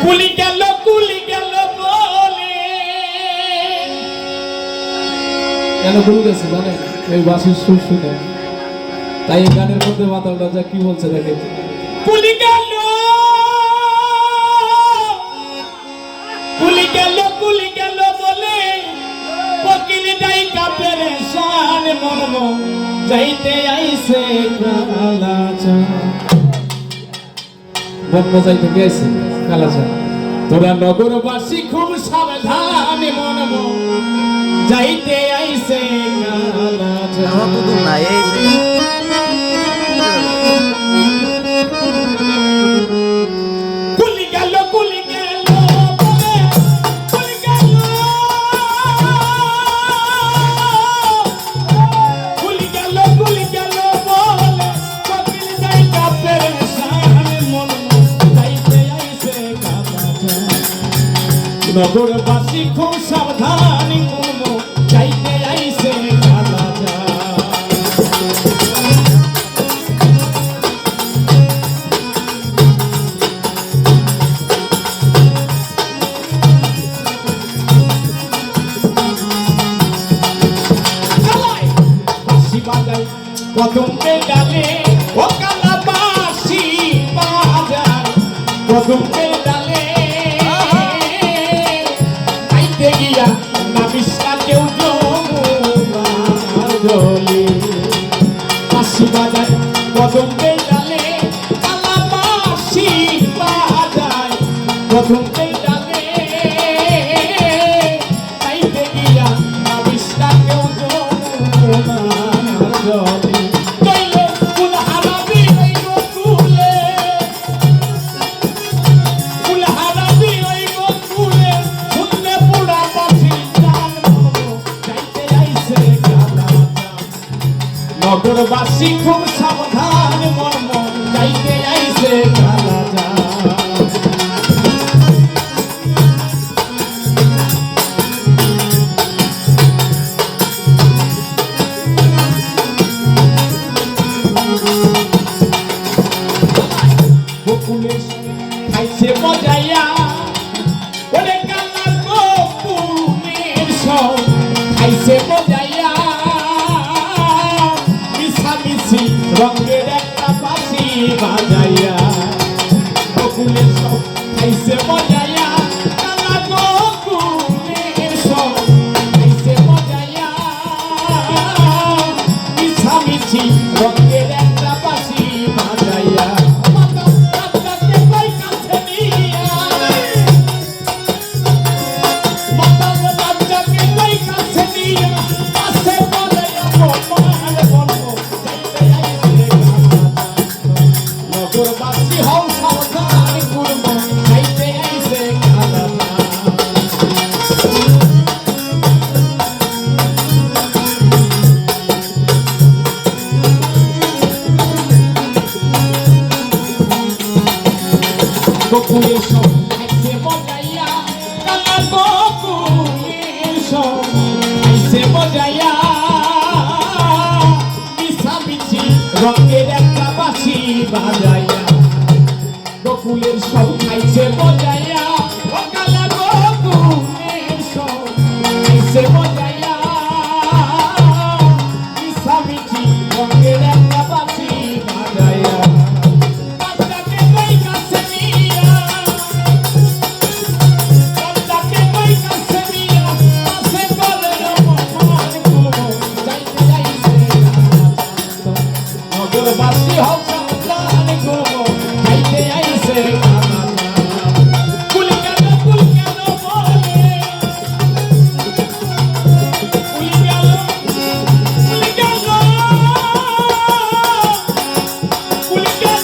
কুলি গেল বলে কেন ভুল গেছে জানেন এই বাঁশির সুর শুনে তাই এই গানের মধ্যে মাতাল রাজা কি বলছে দেখেন কুলি গেল বলে পকিল যাই কাপেরে শান মরম যাইতে আইছে কালাচা বন্য যাইতে গেছে কালাচা তোরা নগরবাসী খুব সাবধানে মনম যাইতে আইছে কালাচা আমার তো দূর না এই যে কুলি গেল বলে কুলি গেল বলে পকিল যাই কাপেরে শান মরম যাইতে আইছে কালাচা নগরবাসী খুব সাবধানী মর্ম যাইতে আইছে কালাচা বাঁশি বাজাই কদমে ডালে ও কালা বাঁশি বাজাই কদমে ডালে গাইতে গিয়া নাবিসা কেউ যমুনার জলে বাঁশি বাজাই কদমে ডালে কালা বাঁশি বাজাই কদমে ডালে গাইতে গিয়া নাবিসা কেউ যমুনার জলে কইলে ফুল হারাবি ওই গোকুলে ফুল হারাবি ওই গোকুলে ফুলে পুরা বাঁশি টান মরম যাইতে আইছে কালাচা নগরবাসী খুব সাবধান মর্ম যাইতে আইছে কালাচা গোকুলে খাইছে মজাইয়া ওরে কালা গোকুলের সব খাইছে মজাইয়া মিশামিশি রঙের একটা বাঁশি বাজাইয়া গোকুলের সব খাইছে মজাইয়া কালা গোকুলের সব খাইছে মজাইয়া মিশামিশি রঙের একটা বাঁশি বাজাইয়া নগরবাসী হও সাবধান করব যাইতে আইছে কালাচা গোকুলের সব খাইছে মজাইয়া কালা গোকুলের সব খাইছে মজাইয়া মিশামিশি রঙের একটা বাঁশি বাজাইয়া গোকুলের সব খাইছে মজাইয়া ও কালা গোকুলের সব খাইছে মজাইয়া মিশামিশি রঙের একটা বাঁশি বাজাইয়া বাচ্চাকে কই কাছে নিয়া বাচ্চাকে কই কাছে নিয়া পাশে করে রহমান করব যাইতে আইছে কালাচা নগরবাসী হও সাবধান করব যাইতে আইছে কালাচা কুলি গেল বলে কুলি গেল কুলি গেল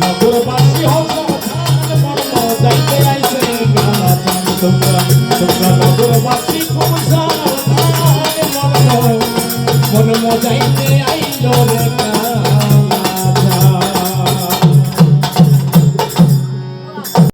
নগরবাসী হও সাবধান মর্ম যাইতে আইছে কালাচা তোমরা নগরবাসী খুব সাবধান মর্ম যাইতে আইলো রে